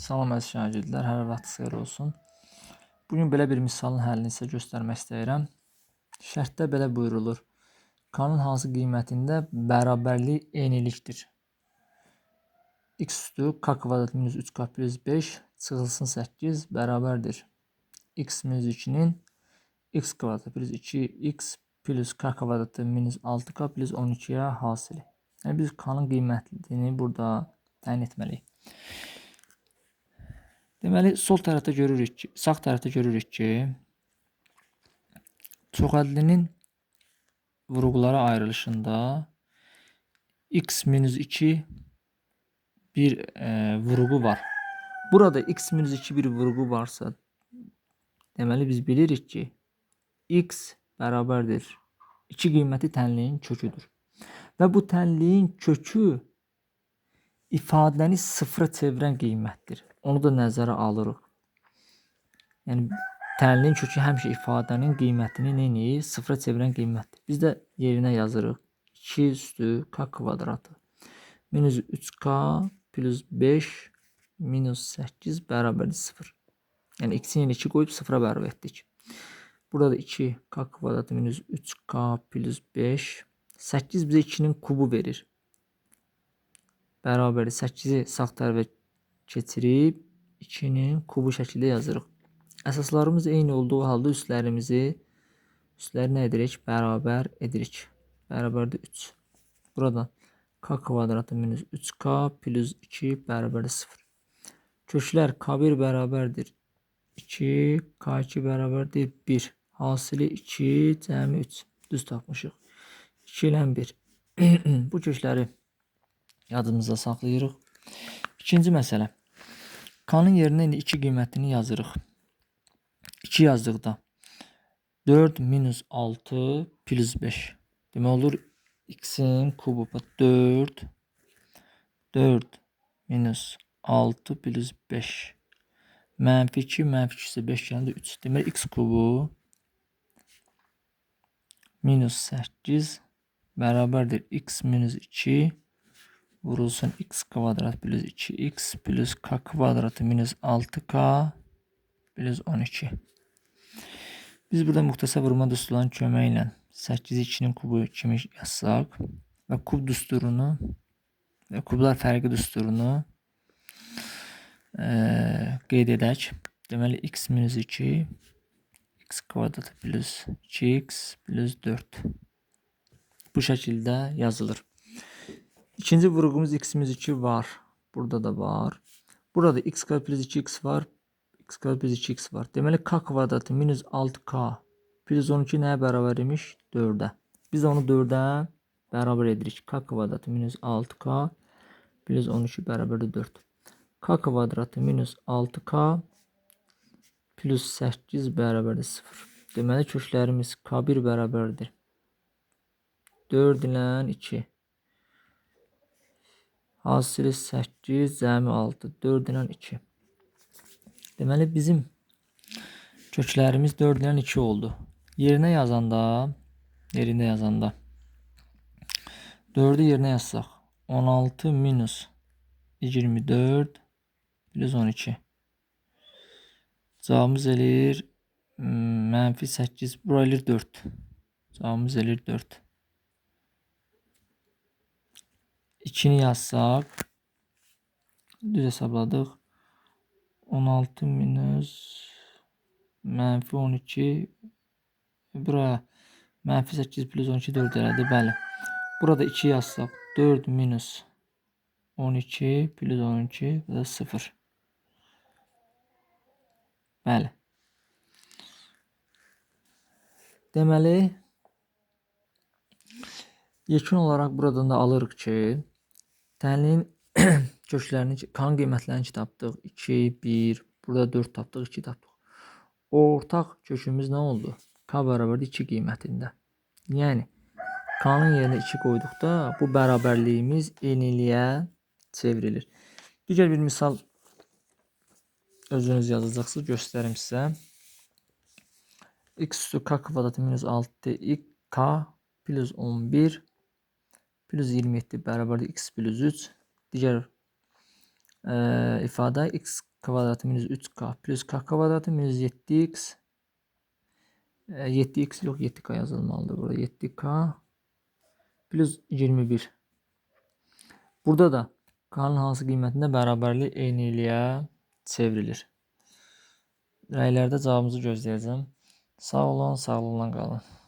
Salam əziz şagirdlər, hər vaxtınız xeyir olsun. Bugün belə bir misalın həllini sizə göstərmək istəyirəm. Şərtdə belə buyurulur. K-nın hansı qiymətində bərabərlik eynilikdir? X üstü K kvadrat minus 3K plus 5 çıxılsın 8 bərabərdir. X minus 2-nin X kvadratı plus 2X plus K kvadratı minus 6K plus 12-yə hasili. Yəni biz K-nın qiymətini burada təyin etməliyik. Deməli, sağ tərəfdə görürük ki, çoxhədlinin vurğulara ayrılışında x minus 2 bir vurğu var. Burada x minus 2 bir vurğu varsa, deməli biz bilirik ki, x bərabərdir 2 qiyməti tənliyin köküdür. Və bu tənliyin kökü ifadəni sıfıra çevirən qiymətdir. Onu da nəzərə alırıq. Yəni tənliyin kökü həmişə ifadənin qiymətini neyini sıfıra çevirən qiymətdir. Biz də yerinə yazırıq. 2 üstü k kvadratı minus 3k plus 5 minus 8 bərabərdir 0. Yəni x-in yerinə 2 qoyub 0-a bərabər etdik. Burada da 2k kvadratı minus 3k plus 5. 8 bizə 2-nin kubu verir. Bərabərdir 8-i sağ tərəfə keçirib 2-nin kubu şəkildə yazırıq. Əsaslarımız eyni olduğu halda üstləri nə edirik? Bərabər edirik. Bərabərdir 3. Buradan k kvadratı minus 3k plus 2 bərabərdir 0. Köklər k1 bərabərdir 2, k2 bərabərdir 1. Hasili 2, cəmi 3. Düz tapmışıq. 2 ilə 1. Bu kökləri yadımızda saxlayırıq. İkinci məsələ. K-nın yerinə indi 2 qiymətini yazırıq. 2 yazdıqda 4 minus 6 plus 5. Demək olur x-in kubu 4 minus 6 plus 5. Mənfi 2, mənfi 2 isə 5 gəldi 3. Demək x kubu minus 8 bərabərdir x minus 2 vurulsun x kvadrat plus 2x plus k kvadratı minus 6k plus 12. Biz burada müxtəsər vurma düsturlarının köməyi ilə 8-i 2-nin kubu kimi yazsaq və kub düsturunu və kublar fərqi düsturunu qeyd edək. Deməli x minus 2 x kvadratı plus 2x plus 4 bu şəkildə yazılır. İkinci vurğumuz x minus 2 var. Burada da var. Burada x kvadrat plus 2x var. X kvadrat plus 2x var. Deməli k kvadratı minus 6k plus 12 nəyə bərabər imiş? 4-ə. Biz onu 4-ə bərabər edirik. K kvadratı minus 6k plus 12 bərabərdir 4. K kvadratı minus 6k plus 8 bərabərdir 0. Deməli köklərimiz k1 bərabərdir 4 ilə 2. Hasili 8, cəmi 6, 4 ilə 2. Deməli bizim köklərimiz 4 ilə 2 oldu. Yerinə yazanda 4'ü yerinə yazsaq 16 minus 24 plus 12. Cavabımız eləyir mənfi 8, bura eləyir 4. Cavabımız eləyir 4. 2'ni yazsaq düz hesabladıq. 16 minus mənfi 12 buraya mənfi 8 plus 12 4 elədi. Bəli. Burada 2 yazsaq 4 minus 12 plus 12 bu da 0. Bəli. Deməli yekun olaraq buradan da alırıq ki, tənliyin köklərini, k-nın qiymətlərini tapdıq. 2, 1, burada 4 tapdıq, 2 tapdıq. Ortaq kökümüz nə oldu? K bərabərdir 2 qiymətində. Yəni k-nın yerinə 2 qoyduqda bu bərabərliyimiz eyniliyə çevrilir. Digər bir misal özünüz yazacaqsınız, göstərim sizə. X üstü k kvadratı minus 6 k plus 11 plus 27 bərabərdir x plus 3. Digər ifadə x kvadratı minus 3k plus k kvadratı minus 7x 7x yok 7k yazılmalıdır burada 7k plus 21. Burada da k'nın hansı qiymətində bərabərlik eyniliyə çevrilir. Rəylərdə cavabımızı gözləyəcəm. Sağ olun, sağlıqla qalın.